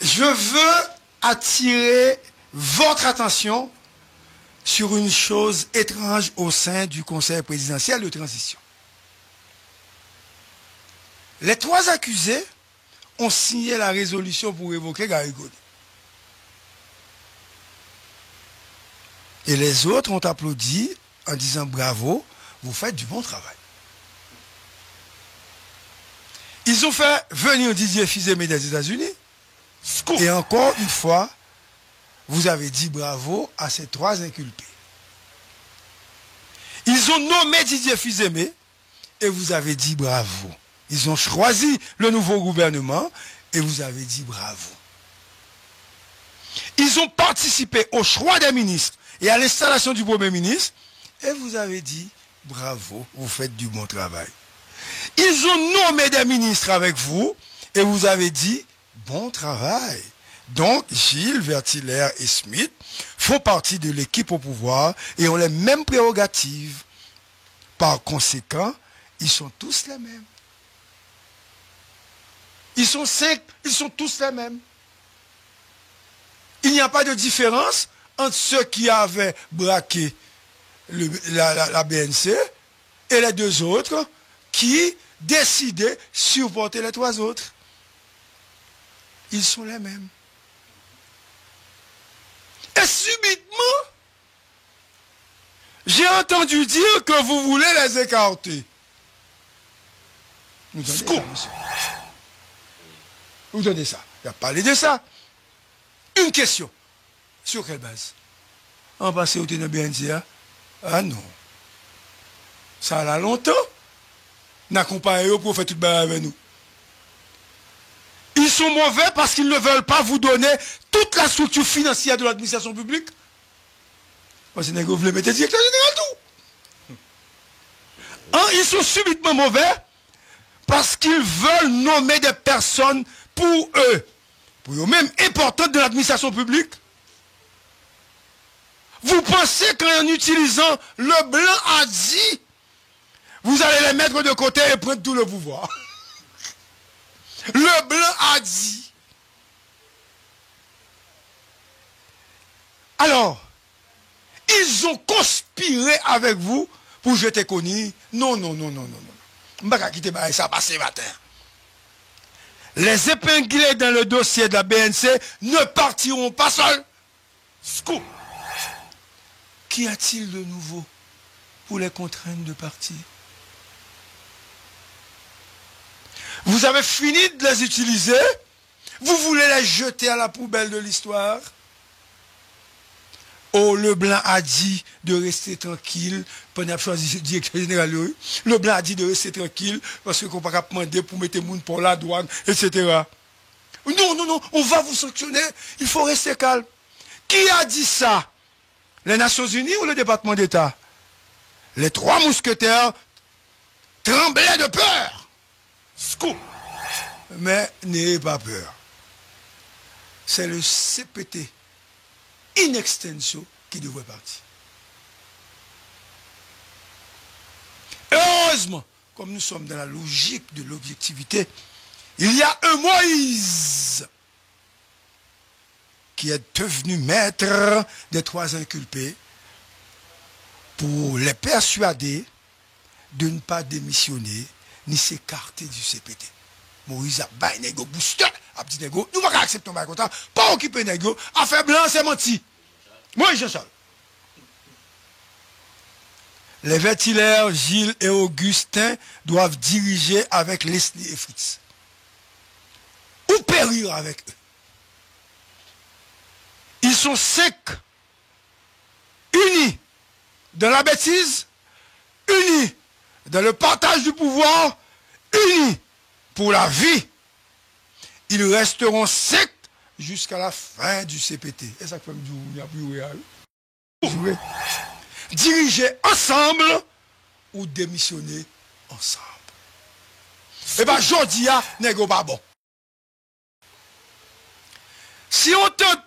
je veux attirer votre attention sur une chose étrange au sein du Conseil présidentiel de transition. Les trois accusés ont signé la résolution pour évoquer Garrigoni. Et les autres ont applaudi en disant bravo, vous faites du bon travail. Ils ont fait venir Didier Fils-Aimé des États-Unis. Et encore une fois, vous avez dit bravo à ces trois inculpés. Ils ont nommé Didier Fils-Aimé et vous avez dit bravo. Ils ont choisi le nouveau gouvernement et vous avez dit bravo. Ils ont participé au choix des ministres et à l'installation du Premier ministre et vous avez dit bravo, vous faites du bon travail. Ils ont nommé des ministres avec vous et vous avez dit bon travail. Donc, Gilles, Vertiller et Smith font partie de l'équipe au pouvoir et ont les mêmes prérogatives. Par conséquent, ils sont tous les mêmes. Ils sont 5, ils sont tous les mêmes. Il n'y a pas de différence entre ceux qui avaient braqué la BNC et les deux autres qui décidaient de supporter les trois autres. Ils sont les mêmes. Et subitement, j'ai entendu dire que vous voulez les écarter. Vous donnez ça, monsieur. Vous donnez ça. Il a parlé de ça. Une question. Sur quelle base? En passé au ténèbre BNC? Ah non. Ça a longtemps. N'accompagnez pour faire tout le bain avec nous. Ils sont mauvais parce qu'ils ne veulent pas vous donner toute la structure financière de l'administration publique. Parce que vous voulez mettre directeur général tout. Ils sont subitement mauvais parce qu'ils veulent nommer des personnes pour eux-mêmes importantes de l'administration publique. Vous pensez qu'en utilisant le blanc a dit, vous allez les mettre de côté et prendre tout le pouvoir. Le blanc a dit. Alors, ils ont conspiré avec vous pour jeter connu. Non. Je ne vais pas quitter ça passer matin. Les épinglés dans le dossier de la BNC ne partiront pas seuls. Scoop. Qu'y a-t-il de nouveau pour les contraindre de partir? Vous avez fini de les utiliser? Vous voulez les jeter à la poubelle de l'histoire? Oh, le blanc a dit de rester tranquille pendant choisi le directeur général. Le blanc a dit de rester tranquille parce qu'on ne peut pas demander pour mettre les gens pour la douane, etc. Non, on va vous sanctionner. Il faut rester calme. Qui a dit ça? Les Nations Unies ou le département d'État? Les trois mousquetaires tremblaient de peur. Scoop. Mais n'ayez pas peur. C'est le CPT in extenso qui devrait partir. Heureusement, comme nous sommes dans la logique de l'objectivité, il y a un Moïse qui est devenu maître des trois inculpés pour les persuader de ne pas démissionner ni s'écarter du CPT. Moïse a baillé négo booster, a dit négo, nous ne pouvons pas accepter un bail content, pas occuper négo, affaire blanc, c'est menti. Moïse Jean-Charles. Les Vertiller, Gilles et Augustin doivent diriger avec Leslie et Fritz. Ou périr avec eux. Ils sont 5 unis dans la bêtise, unis dans le partage du pouvoir, unis pour la vie. Ils resteront 5 jusqu'à la fin du CPT. Et ça fait il n'y a plus réel. Diriger ensemble ou démissionner ensemble. Eh bien, Jodia n'est pas bon. Si on tente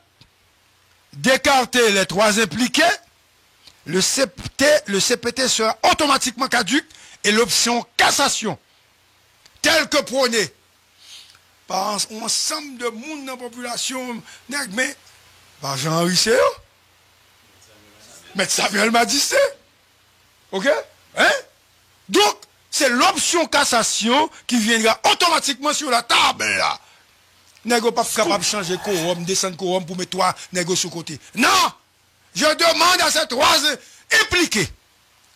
d'écarter les trois impliqués, le CPT sera automatiquement caduc et l'option cassation, telle que prônée par un ensemble de monde dans la population, mais par Jean-Henri Séo, mais Samuel Madissé. Ok? Hein? Donc, c'est l'option cassation qui viendra automatiquement sur la table là. N'est-ce pas capable de changer quorum, descendre quorum pour mettre toi négo sur côté. Non! Je demande à ces trois impliqués,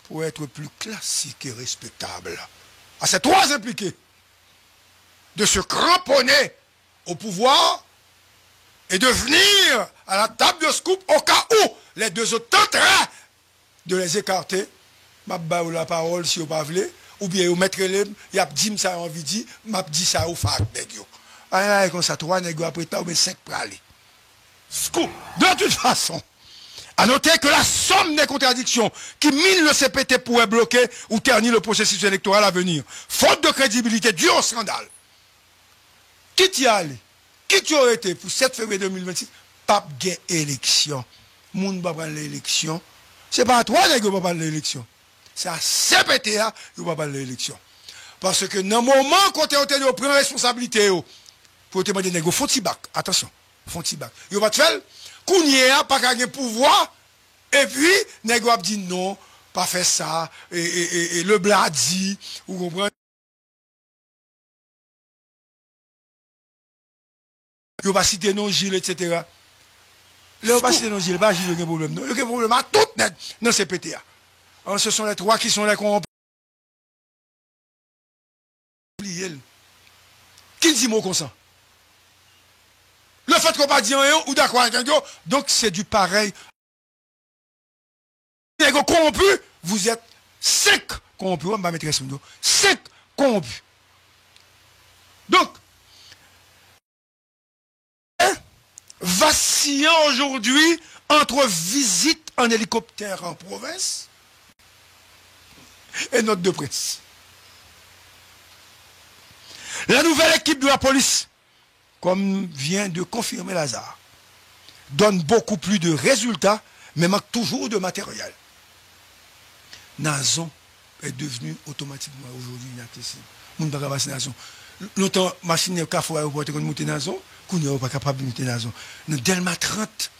pour être plus classique et respectable, à ces trois impliqués, de se cramponner au pouvoir et de venir à la table de scoop au cas où les deux autres tenteraient de les écarter. Je vais la parole si vous ne voulez pas, ou bien vous mettrez les, il y a dit ça envie dit, m'a dit ça au fac, nègres. Ah, comme ça, trois nègres après pas, ou bien cinq pour aller. Scoop. De toute façon, à noter que la somme des contradictions qui minent le CPT pourrait bloquer ou ternir le processus électoral à venir. Faute de crédibilité due au scandale. Qui t'y allé? Qui t'y aurait été pour 7 février 2026? Pas gain élection. Moun va prendre l'élection. C'est pas à toi qui va prendre l'élection. C'est à CPTA qui va prendre l'élection. Parce que dans le moment qu'on t'a de prendre responsabilité, pour te demander négo, faut-il bac. Attention, faut-il bac. Il va te faire, qu'on y a, pas qu'à pouvoir, et puis, négo a dit non, pas faire ça, et le blanc a dit, vous comprenez? Il va citer non Gilles, etc. Il va citer non Gilles, pas Gilles, il y a un problème. Il y a un problème à tout net dans ces PTA. Alors, ce sont les trois qui sont là qu'on qui dit mot comme ça? Le fait qu'on pas dit rien ou d'accord avec un gars, donc c'est du pareil. Les gars corrompus, vous êtes 5 corrompus. On va mettre 5 corrompus. Donc, vacillant aujourd'hui entre visite en hélicoptère en province et note de presse. La nouvelle équipe de la police, comme vient de confirmer Lazare, donne beaucoup plus de résultats, mais manque toujours de matériel. Nazon est devenu automatiquement aujourd'hui inaccessible. On ne peut pas passer Nazon. Longtemps, machine de café aéroport est monter Nazon, qu'on n'est pas capable de monter Nazon. Dans Delma 30,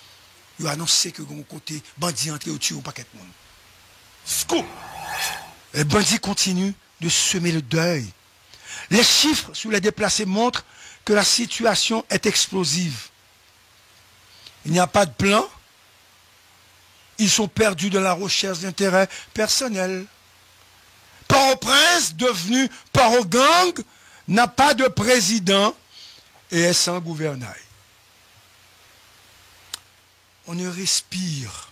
il a annoncé que mon côté bandit entré au dessus au paquet de monde. Scoop! Les bandits continuent de semer le deuil. Les chiffres sur les déplacés montrent que la situation est explosive. Il n'y a pas de plan. Ils sont perdus dans la recherche d'intérêts personnels. Port-au-Prince, devenu Port-au-Gang, n'a pas de président et est sans gouvernail. On ne respire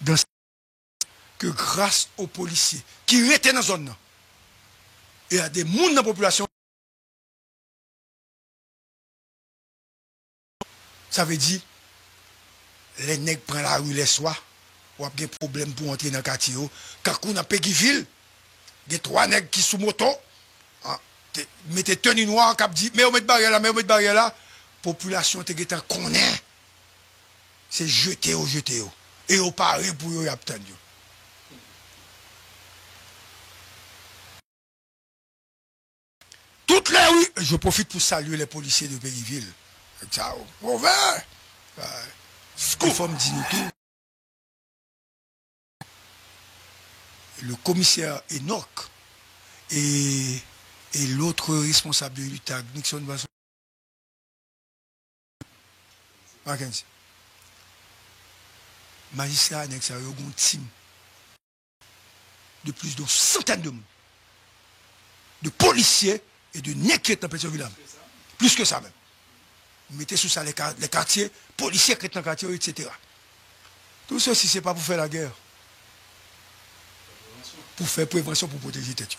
dans que grâce aux policiers qui étaient dans la zone et à des gens dans la population. Ça veut dire, les nègres prennent la rue les soirs, ou a des problèmes pour entrer dans le quartier. Quand on a Péguiville, il y a 3 nègres qui sont moto, mettez tenue noire, qui dit, mais on met de barrière là, mais on met de barrière là. Population te connaît. C'est jeté. Et au pari pour y obtenir. Toutes les rues, je profite pour saluer les policiers de Péguiville. Ciao. Mauvais. Scoop. Dit nous tout. Le commissaire Enoch et l'autre responsable du TAG, Nixon Basson. Mackenzie. Magistrat annexe a eu un team de plus de centaines de monde, de policiers et de nègres dans Petit Village. Plus que ça même. Mettez sous ça les quartiers, policiers qui sont dans le quartier, etc. Tout ceci, ce n'est pas pour faire la guerre. Pour faire prévention, pour protéger tête.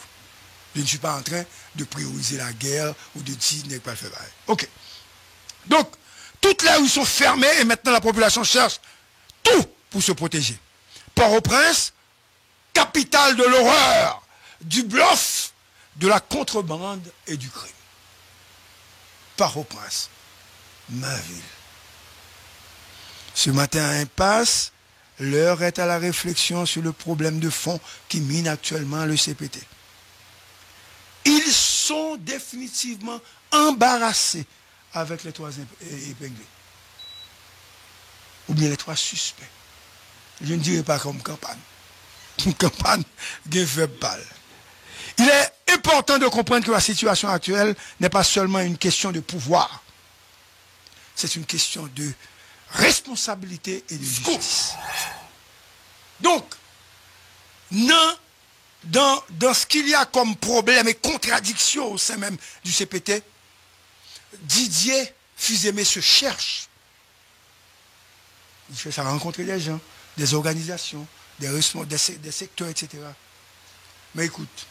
Je ne suis pas en train de prioriser la guerre ou de dire n'est pas le faire. Ok. Donc, toutes les rues sont fermées et maintenant la population cherche tout pour se protéger. Port-au-Prince, capitale de l'horreur, du bluff, de la contrebande et du crime. Port-au-Prince, ma ville. Ce matin à impasse, l'heure est à la réflexion sur le problème de fond qui mine actuellement le CPT. Il sont définitivement embarrassés avec les 3 épinglés. Ou bien les 3 suspects. Je ne dirais pas comme campagne. Une campagne qui fait balle. Il est important de comprendre que la situation actuelle n'est pas seulement une question de pouvoir. C'est une question de responsabilité et de justice. Donc, dans ce qu'il y a comme problème et contradiction au sein même du CPT, Didier Fils-Aimé se cherche. Il cherche à rencontrer des gens, des organisations, des secteurs, etc. Mais écoute,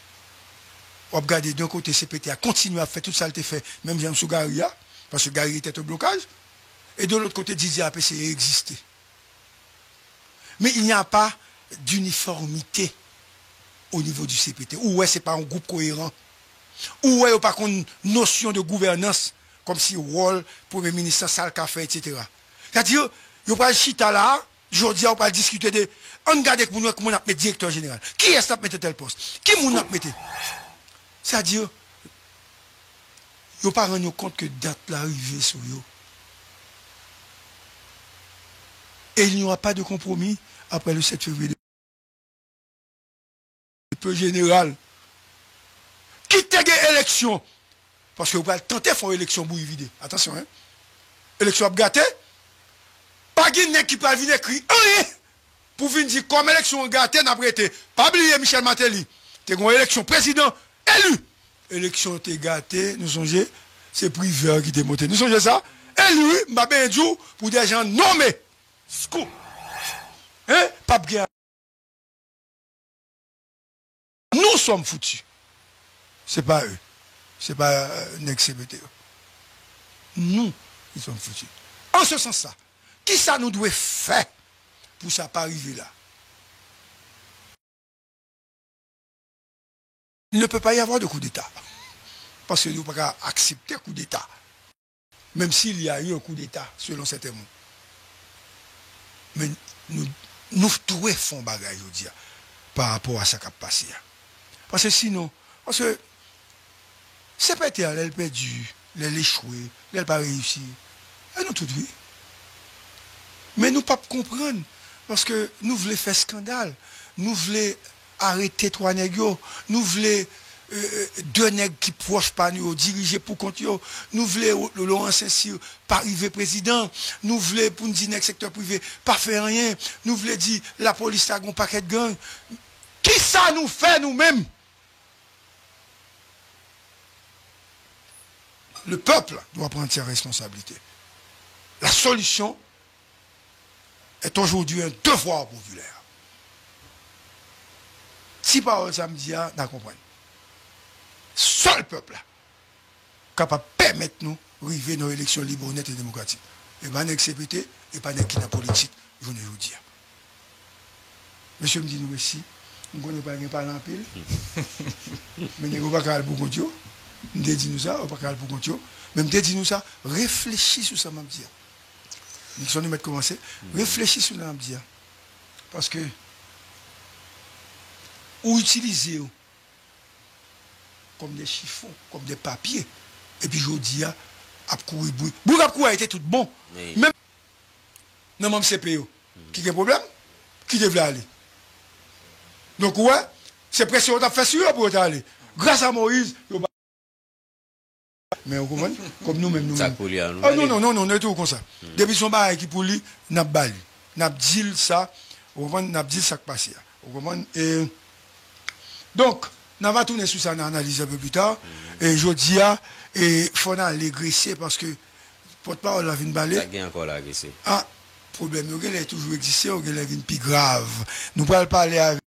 on va regarder d'un côté CPT a continué à faire tout ça, il a fait, même Jean sous Garia, parce que Garia était au blocage, et de l'autre côté, Didier a essayé d'exister. Mais il n'y a pas d'uniformité au niveau du CPT. Ou ouais, c'est pas un groupe cohérent. Ou ouais, il n'y a pas une notion de gouvernance, comme si rôle, Premier ministre, salle café, etc. C'est-à-dire, il n'y a pas de chita là, aujourd'hui, on va pas discuter de. On regarde comment on a mis directeur général. Qui est-ce qui a mis tel poste? Qui on a mis? C'est-à-dire, il n'y a pas rendu compte que date l'arrivée sur eux. Et il n'y aura pas de compromis après le 7 février. Le peu général. Qui t'a gagné l'élection? Parce que vous pouvez tenter de faire une élection pour y vider. Attention, hein. Élection à gâter. Pas de qui peut venir écrire rien. Pour venir dire comme élection gâtée, n'a pas été. Pas oublier Michel Martelly. T'es une élection président élu. Élection t'es gâtée, nous songez, c'est privé qui t'est monté. Nous songez ça? Élu, m'a bien dit pour des gens nommés. Scoop. Hein? Pas bien. Nous sommes foutus. C'est pas eux. C'est pas NexCBT. Nous, ils sont foutus. En ce sens-là, qui ça nous doit faire pour ça pas arriver là? Il ne peut pas y avoir de coup d'État. Parce que nous ne pouvons pas accepter un coup d'État. Même s'il y a eu un coup d'État, selon certains mots. Mais nous devons faire un bagage aujourd'hui par rapport à ce qui a passé. Parce que sinon, parce que c'est pas été, elle a perdu, elle a échoué, elle n'a pas réussi. Elle nous tout dit. Mais nous ne pouvons pas comprendre. Parce que nous voulons faire scandale. Nous voulons arrêter 3 nègres. Nous voulons 2 nègres qui proches pas nous, diriger pour compte. Nous voulons Laurent Saint-Cyr pas arriver président. Nous voulons pour nous dire dans le secteur privé pas faire rien. Nous voulons dire la police a un paquet de gang. Qui ça nous fait nous-mêmes? Le peuple doit prendre ses responsabilités. La solution est aujourd'hui un devoir populaire. Si par samedi, nous comprenons. Seul peuple capable de permettre nous d'arriver nos élections libres, honnêtes et démocratiques. Et pas NexCBT, et pas qui n'a politique, je ne vous dire. Monsieur me dit nous merci. Nous ne connaissons pas en pile. Mais nous ne pouvons pas aller pour compte. Nous dit nous ça, on ne peut pas aller pour compte. Mais nous dit nous ça, réfléchis sur ça, je dire. Nous sommes mettre commencer. Réfléchis sur ça, dire. Parce que ou utiliser comme des chiffons, comme des papiers. Et puis je dis, à courir, Bourg a été tout bon. Oui. Même dans mon CPO, qui a un problème, qui devait aller. Donc, ouais, c'est pression qu'on a fait sur eux pour aller. Grâce à Moïse, mais vous comprenez? Comme nous-mêmes, nous-mêmes. Ah non, on est tout comme ça. Depuis son bail qui pour lui, n'a pas dit. N'a dit ça, vous comprenez? N'a dit ça qui passe. Vous comprenez? Et donc, on va tourner sur ça, on analyse un peu plus tard. Et je dis, il faut aller graisser parce que, porte-parole, la vie de balai. Ça gagne encore la graisser. Ah, problème, il a toujours existé, il a une plus grave. Nous ne pouvons pas parler avec.